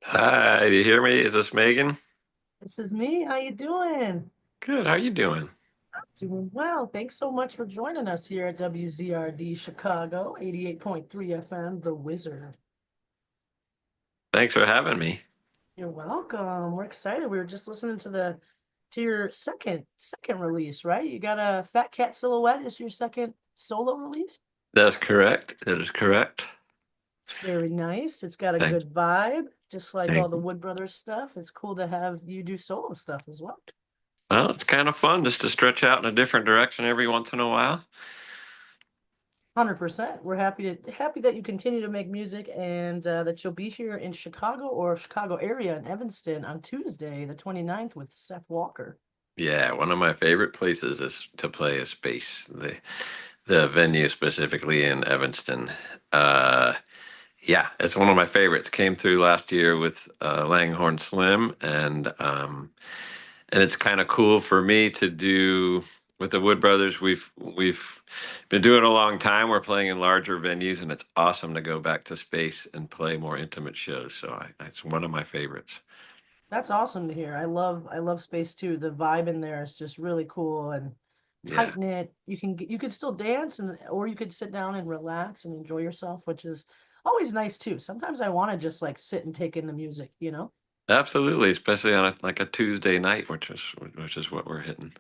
Hi, do you hear me? Is this Megan? This is me. How you doing? Good. How you doing? Doing well. Thanks so much for joining us here at WZRD Chicago, 88.3 FM, The Wizard. Thanks for having me. You're welcome. We're excited. We were just listening to your second release, right? You got a Fat Cat Silhouette is your second solo release. That's correct. That is correct. It's very nice. It's got a Thank good vibe, just like all thank the you. Wood Brothers stuff. It's cool to have you do solo stuff as well. Well, it's kind of fun just to stretch out in a different direction every once in a while. 100%. We're happy that you continue to make music and that you'll be here in Chicago or Chicago area in Evanston on Tuesday, the 29th with Seth Walker. Yeah, one of my favorite places is to play is Space, the venue specifically in Evanston. Uh, yeah, it's one of my favorites. Came through last year with Langhorne Slim, and it's kind of cool for me to do with the Wood Brothers. We've been doing it a long time. We're playing in larger venues, and it's awesome to go back to Space and play more intimate shows. So it's one of my favorites. That's awesome to hear. I love Space too. The vibe in there is just really cool and Yeah, tight knit. You could still dance and or you could sit down and relax and enjoy yourself, which is always nice too. Sometimes I want to just like sit and take in the music, you know? absolutely, especially on like a Tuesday night, which is what we're hitting.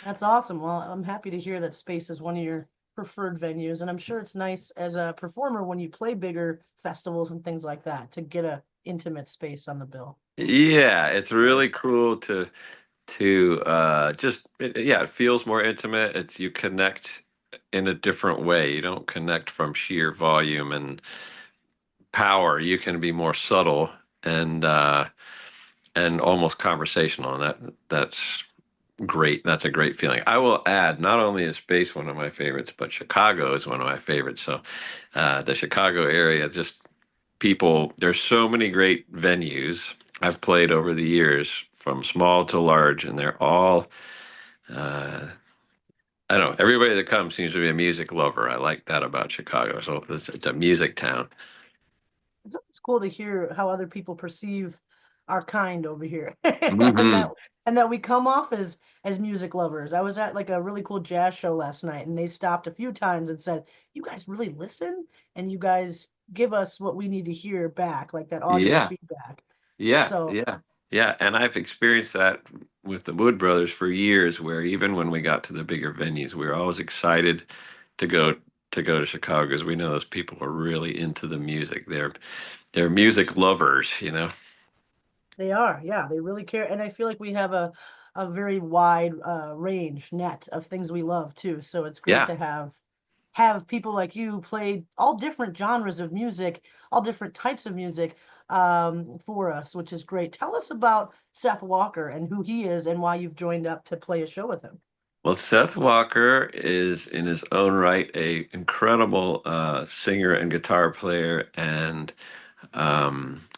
That's awesome. Well, I'm happy to hear that Space is one of your preferred venues, and I'm sure it's nice as a performer when you play bigger festivals and things like that to get a intimate space on the bill. Yeah, it's really cool to yeah, it feels more intimate. It's you connect in a different way. You don't connect from sheer volume and power. You can be more subtle and uh and almost conversational, and that's great. That's a great feeling. I will add, not only is space one of my favorites, but Chicago is one of my favorites. So the Chicago area, just people, there's so many great venues I've played over the years, from small to large, and they're all uh I don't know. Everybody that comes seems to be a music lover. I like that about Chicago. So it's a music town. It's cool to hear how other people perceive our kind over here, and Hmm. that we come off as music lovers. I was at like a really cool jazz show last night, and they stopped a few times and said, "You guys really listen, and you guys give us what we need to hear back, like that audience Yeah. feedback." Yeah, So yeah, yeah. And I've experienced that with the Wood Brothers for years, where even when we got to the bigger venues, we were always excited to go to Chicago because we know those people are really into the music. They're music lovers. they are, yeah, they really care, and I feel like we have a very wide range net of things we love too. So it's great Yeah. to have people like you play all different genres of music, all different types of music for us, which is great. Tell us about Seth Walker and who he is and why you've joined up to play a show with him. Well, Seth Walker is in his own right a incredible singer and guitar player and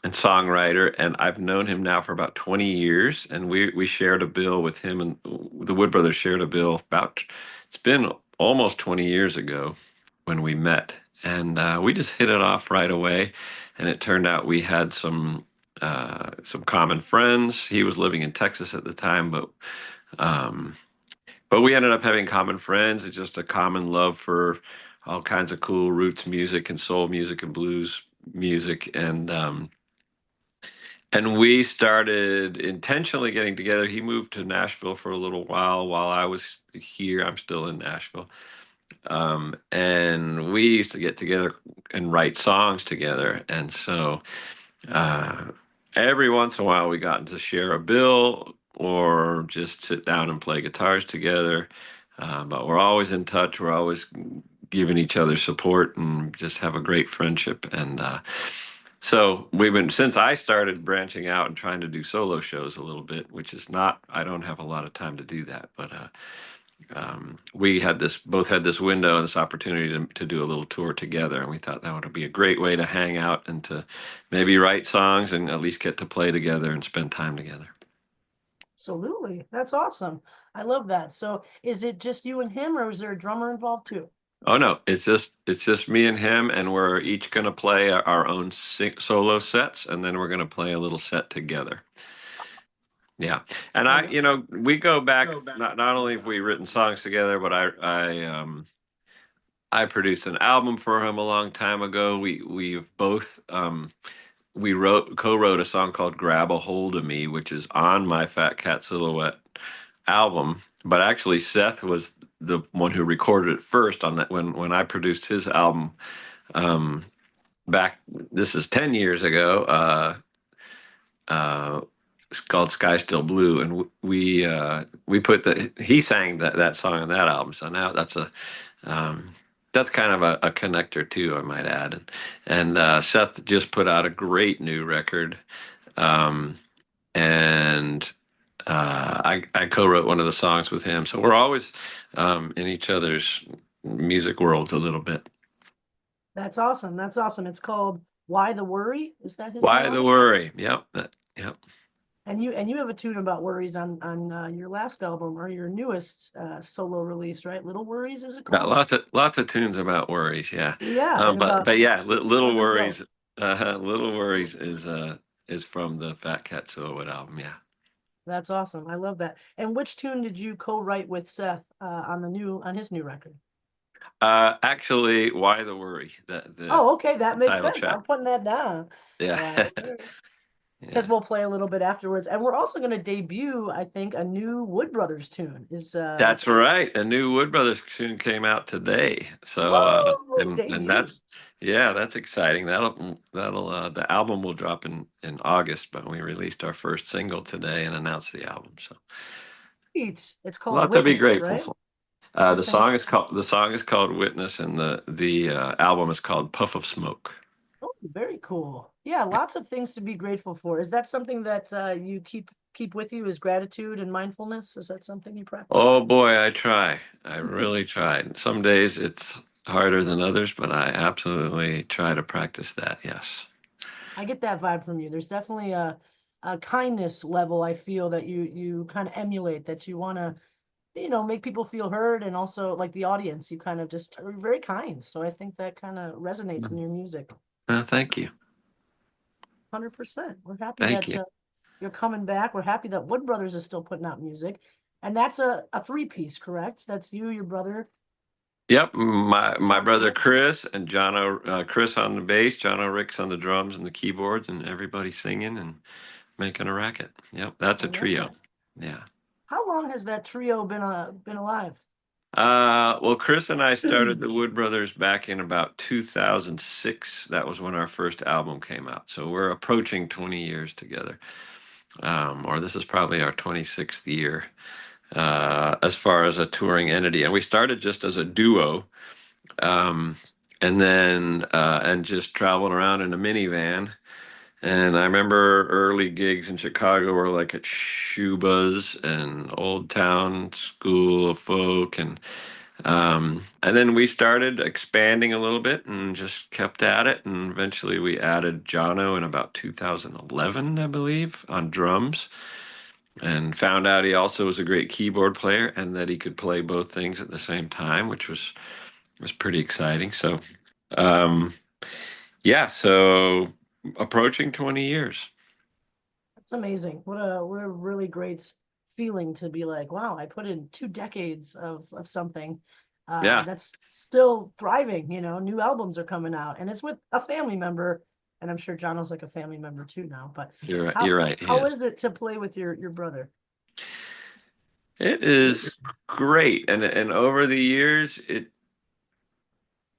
songwriter, and I've known him now for about 20 years, and we shared a bill with him, and the Wood Brothers shared a bill about, it's been almost 20 years ago when we met, and we just hit it off right away, and it turned out we had some common friends. He was living in Texas at the time, um, but we ended up having common friends. It's just a common love for all kinds of cool roots music and soul music and blues music, and we started intentionally getting together. He moved to Nashville for a little while I was here. I'm still in Nashville. And we used to get together and write songs together. And so uh, every once in a while we got to share a bill or just sit down and play guitars together. But we're always in touch. We're always giving each other support and just have a great friendship. And so we've been, since I started branching out and trying to do solo shows a little bit, which is not, I don't have a lot of time to do that, but we had both had this window and this opportunity to do a little tour together, and we thought that would be a great way to hang out and to maybe write songs and at least get to play together and spend time together. Absolutely. That's awesome. I love that. So is it just you and him or is there a drummer involved too? Oh no, it's just me and him, and we're each going to play our own solo sets, and then we're going to play a little set together. Yeah, and I I, love we go back. Not only have we written songs together, but I produced an album for him a long time ago. We've both we co-wrote a song called "Grab a Hold of Me," which is on my Fat Cat Silhouette album. But actually, Seth was the one who recorded it first on that when I produced his album um, back. This is 10 years ago. Uh, it's called "Sky Still Blue," and we put the he sang that song on that album. So now um, that's kind of a connector too, I might add. And Seth just put out a great new record, um, and I co-wrote one of the songs with him. So we're always in each other's music worlds a little bit. That's awesome. That's awesome. It's called Why the Worry? Is that his new Why the one? worry? Yep. Yep. And you have a tune about worries on your last album or your newest solo release, right? Little Worries, is it Got called? lots of tunes about worries. Yeah. Yeah, and But about yeah, where little we go. worries. Little worries is from the Fat Cat Silhouette album. Yeah. That's awesome. I love that. And which tune did you co-write with Seth on his new record? Actually, why the worry? Oh, okay, The that makes title sense. track. I'm putting that down. Yeah. Why the Worry? Because Yeah. we'll play a little bit afterwards, and we're also going to debut, I think, a new Wood Brothers tune. Is That's right. A new Wood Brothers tune came out today. So Whoa, and debut. that's yeah, that's exciting. That'll the album will drop in August, but we released our first single today and announced the album. So It's a called lot to be Witness, grateful right? for. The single. The song is called Witness, and the album is called Puff of Smoke. Oh, very cool. Yeah, lots of things to be grateful for. Is that something that you keep with you? Is gratitude and mindfulness? Is that something you practice? Oh boy, I try. I really tried. Some days it's harder than others, but I absolutely try to practice that. Yes. I get that vibe from you. There's definitely a kindness level I feel that you kind of emulate, that you want to, make people feel heard, and also like the audience, you kind of just are very kind. So I think that kind of resonates in your music. Thank you. 100%. We're happy Thank that you. you're coming back. We're happy that Wood Brothers is still putting out music. And that's a three-piece, correct? That's you, your brother, Yep, my John brother Ricks. Chris and Chris on the bass, John O'Ricks on the drums and the keyboards, and everybody singing and making a racket. Yep, that's I a love trio. that. Yeah. How long has that trio been alive? Well, Chris and I started the Wood Brothers back in about 2006. That was when our first album came out. So we're approaching 20 years together. Or this is probably our 26th year as far as a touring entity. And we started just as a duo. Um, and just traveling around in a minivan. And I remember early gigs in Chicago were like at Shuba's and Old Town School of Folk, and then we started expanding a little bit and just kept at it. And eventually we added Jono in about 2011, I believe, on drums, and found out he also was a great keyboard player and that he could play both things at the same time, which was pretty exciting. So, um, yeah, so approaching 20 years. That's amazing. What a really great feeling to be like, wow, I put in 2 decades of something Yeah, that's still thriving. New albums are coming out, and it's with a family member, and I'm sure Jono's like a family member too now. But you're right. how You're right. He how is. is it to play with your brother? It is great, and over the years,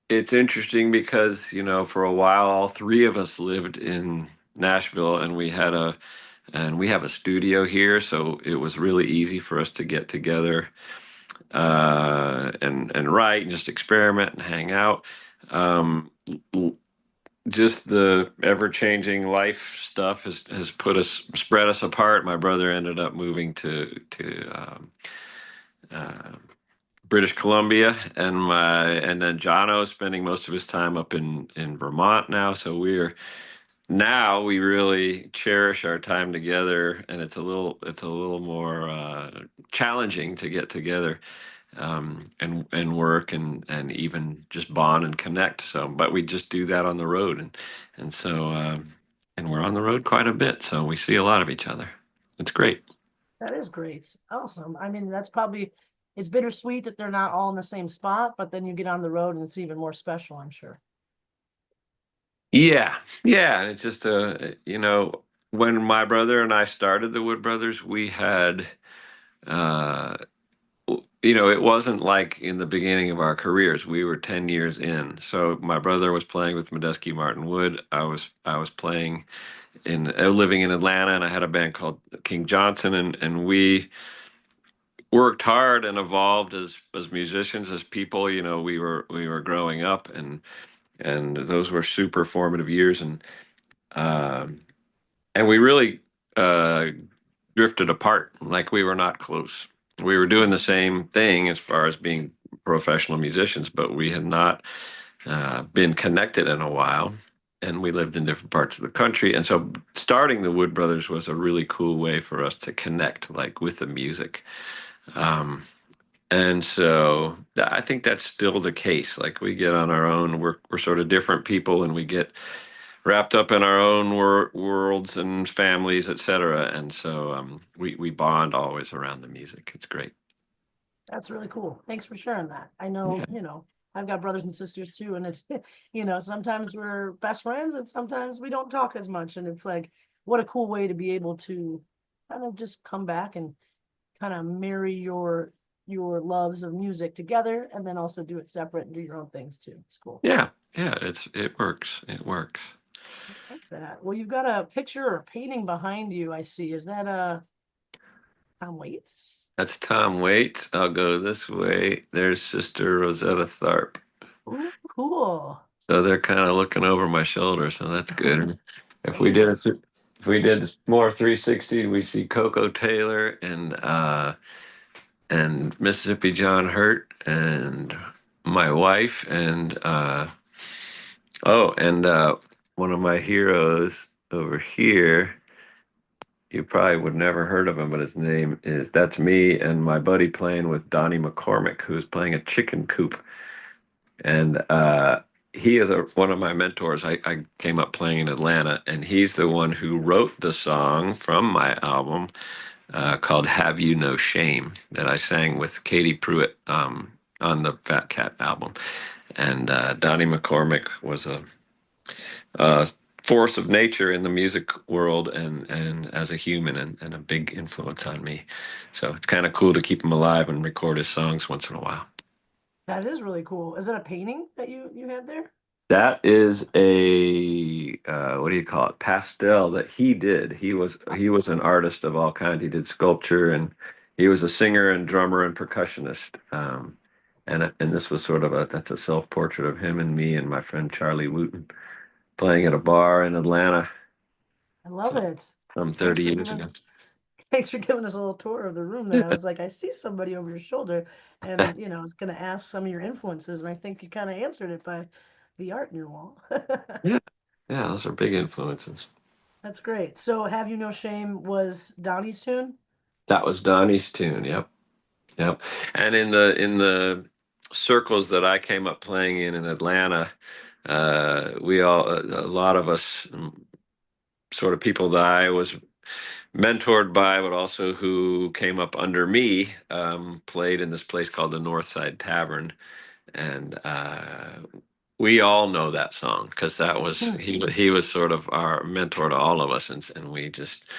it's interesting because for a while, all three of us lived in Nashville, and we have a studio here, so it was really easy for us to get together and write and just experiment and hang out. Um, just the ever-changing life stuff has spread us apart. My brother ended up moving to uh, British Columbia, and then Jono spending most of his time up in Vermont now. So we really cherish our time together, and it's a little more challenging to get together. and work and even just bond and connect. So, but we just do that on the road, and so and we're on the road quite a bit, so we see a lot of each other. It's great. That is great. Awesome. I mean, that's probably it's bittersweet that they're not all in the same spot, but then you get on the road and it's even more special, I'm sure. Yeah, yeah, and it's just when my brother and I started the Wood Brothers, we had uh it wasn't like in the beginning of our careers. We were 10 years in. So my brother was playing with Medeski Martin Wood. I was playing living in Atlanta, and I had a band called King Johnson, and we worked hard and evolved as musicians, as people. We were growing up, and those were super formative years, um and we really uh drifted apart. Like, we were not close. We were doing the same thing as far as being professional musicians, but we had not been connected in a while. And we lived in different parts of the country. And so starting the Wood Brothers was a really cool way for us to connect, like, with the music. Um, and so I think that's still the case. Like, we get on our own, we're sort of different people, and we get wrapped up in our own worlds and families, etc. And so we bond always around the music. It's great. That's really cool. Thanks for sharing that. I know, Yeah. I've got brothers and sisters too, and it's, sometimes we're best friends and sometimes we don't talk as much. And it's like, what a cool way to be able to kind of just come back and kind of marry your loves of music together and then also do it separate and do your own things too. It's cool. Yeah, yeah, it works. It works. I like that. Well, you've got a picture or a painting behind you, I see. Is that Tom Waits? That's Tom Waits. I'll go this way. There's Sister Rosetta Tharpe. Ooh, cool. So they're kind of looking over my shoulder, so that's good. If we did Nice. it, if we did more 360, we see Coco Taylor and Mississippi John Hurt and my wife and one of my heroes over here. You probably would never heard of him, but his name is that's me and my buddy playing with Donnie McCormick, who's playing a chicken coop. And he is one of my mentors. I came up playing in Atlanta, and he's the one who wrote the song from my album called "Have You No Shame" that I sang with Katie Pruitt on the Fat Cat album. And Donnie McCormick was a force of nature in the music world, and as a human, and a big influence on me. So it's kind of cool to keep him alive and record his songs once in a while. That is really cool. Is that a painting that you had there? That is a what do you call it? Pastel that he did. He was an artist of all kinds. He did sculpture, and he was a singer and drummer and percussionist. And this was sort of that's a self-portrait of him and me and my friend Charlie Wooten playing at a bar in Atlanta I love it. some Thanks 30 for years giving ago. thanks for giving us a little tour of the room there. I was like, I see somebody over your shoulder, and I was gonna ask some of your influences, and I think you kind of answered it by the art in your wall. Yeah, yeah, those are big influences. That's great. So, Have You No Shame was Donnie's tune? That was Donnie's tune. Yep, yep. And in the circles that I came up playing in Atlanta, we all a lot of us sort of people that I was mentored by, but also who came up under me, played in this place called the Northside Tavern, and we all know that song because that was Hmm. he was sort of our mentor to all of us, and we just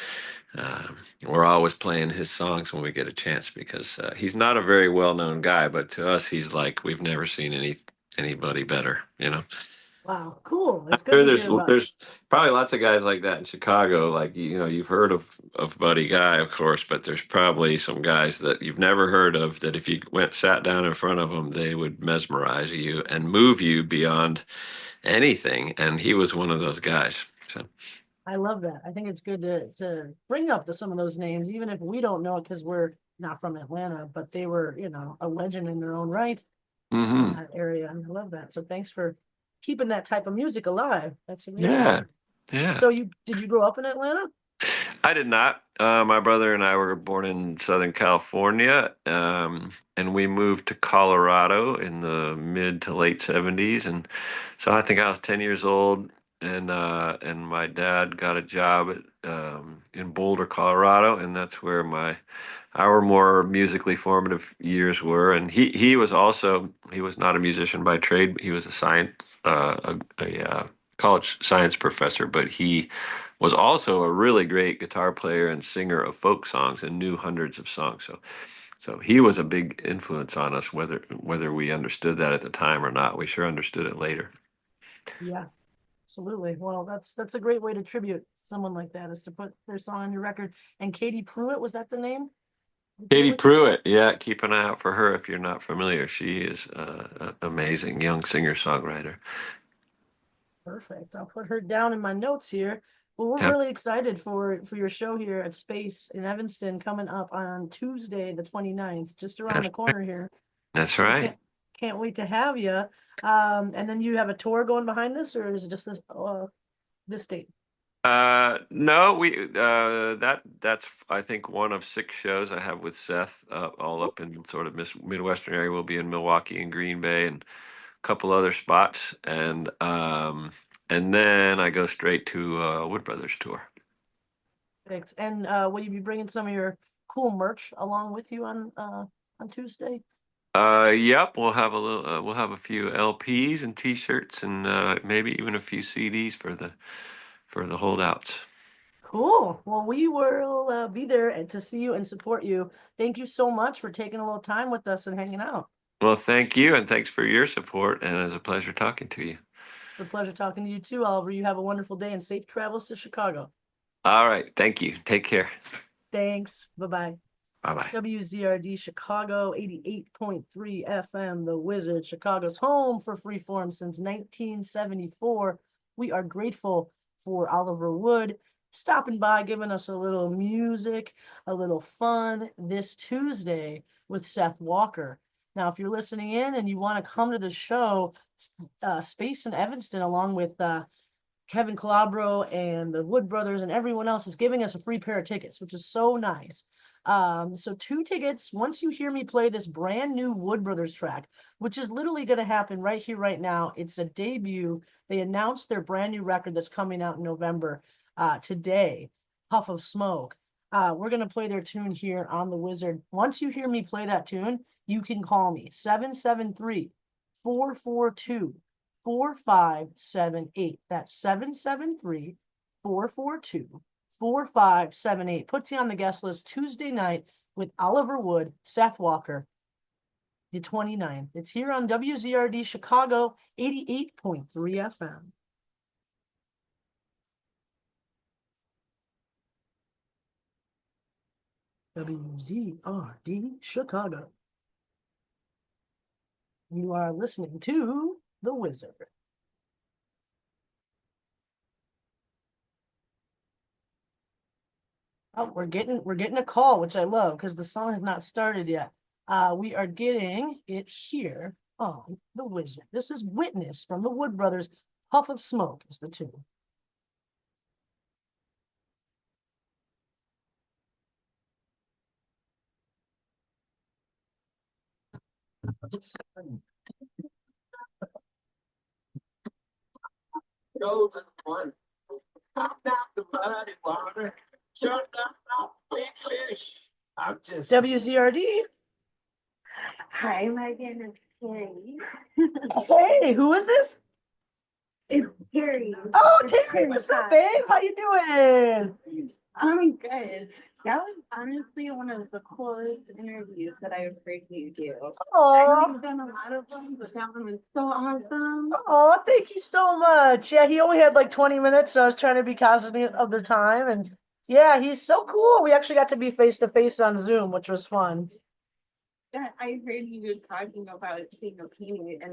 we're always playing his songs when we get a chance because he's not a very well known guy, but to us he's like we've never seen anybody better. Wow, cool. I'm It's good sure to there's hear about. there's probably lots of guys like that in Chicago. Like you've heard of Buddy Guy, of course, but there's probably some guys that you've never heard of that if you went sat down in front of them, they would mesmerize you and move you beyond anything. And he was one of those guys. So I love that. I think it's good to bring up some of those names, even if we don't know it because we're not from Atlanta, but they were, a legend in their own right in hmm that area. And I love that. So thanks for keeping that type of music alive. That's yeah, amazing. yeah. So did you grow up in Atlanta? I did not. My brother and I were born in Southern California, and we moved to Colorado in the mid to late 70s. And so I think I was 10 years old, and my dad got a job in Boulder, Colorado, and that's where our more musically formative years were. And he was not a musician by trade. He was a science a college science professor, but he was also a really great guitar player and singer of folk songs and knew hundreds of songs. So he was a big influence on us, whether we understood that at the time or not. We sure understood it later. Yeah, absolutely. Well, that's a great way to tribute someone like that, is to put their song on your record. And Katie Pruitt, was that the name? Who did it Katie with you? Pruitt, yeah, keep an eye out for her if you're not familiar. She is an amazing young singer-songwriter. Perfect. I'll put her down in my notes here. Well, we're Yeah, really excited for your show here at Space in Evanston coming up on Tuesday, the 29th, just around that's the corner here. that's We right. can't wait to have you. And then you have a tour going behind this, or is it just this date? No, we that's I think one of six shows I have with Seth, all Oh, up in sort of Midwestern area. We'll be in Milwaukee and Green Bay and a couple other spots, and then I go straight to Wood Brothers tour. perfect. And will you be bringing some of your cool merch along with you on Tuesday? Yep, we'll have a few LPs and T-shirts and maybe even a few CDs for the holdouts. Cool. Well, we will be there and to see you and support you. Thank you so much for taking a little time with us and hanging out. Well, thank you, and thanks for your support, and it was a pleasure talking to you. It's a pleasure talking to you too, Oliver. You have a wonderful day and safe travels to Chicago. All right, thank you. Take care. Thanks. Bye-bye. Bye It's bye. WZRD Chicago 88.3 FM, The Wizard, Chicago's home for freeform since 1974. We are grateful for Oliver Wood stopping by, giving us a little music, a little fun this Tuesday with Seth Walker. Now, if you're listening in and you want to come to the show, Space in Evanston, along with Kevin Calabro and the Wood Brothers and everyone else, is giving us a free pair of tickets, which is so nice. So 2 tickets, once you hear me play this brand new Wood Brothers track, which is literally going to happen right here, right now. It's a debut. They announced their brand new record that's coming out in November today, Puff of Smoke. We're going to play their tune here on The Wizard. Once you hear me play that tune, you can call me 773-442-4578. That's 773-442-4578. Puts you on the guest list Tuesday night with Oliver Wood, Seth Walker, the 29th. It's here on WZRD Chicago 88.3 FM. WZRD Chicago. You are listening to The Wizard. Oh, we're getting a call, which I love because the song has not started yet. We are getting it here on The Wizard. This is Witness from the Wood Brothers. Puff of Smoke is the tune. Goes in one. Pop down the muddy water. Shut down the big fish. I'm just WZRD. Hi, Megan. It's Carrie. Hey, who is this? It's Carrie. Oh, It's Terry, what's up, babe? How you doing? I'm good. That was honestly one of the coolest interviews that I've heard you do. I know Oh, you've done a lot of them, but that one was so awesome. oh, thank you so much. Yeah, he only had like 20 minutes, so I was trying to be cognizant of the time. And yeah, he's so cool. We actually got to be face to face on Zoom, which was fun. That I heard you just talking about being a painting and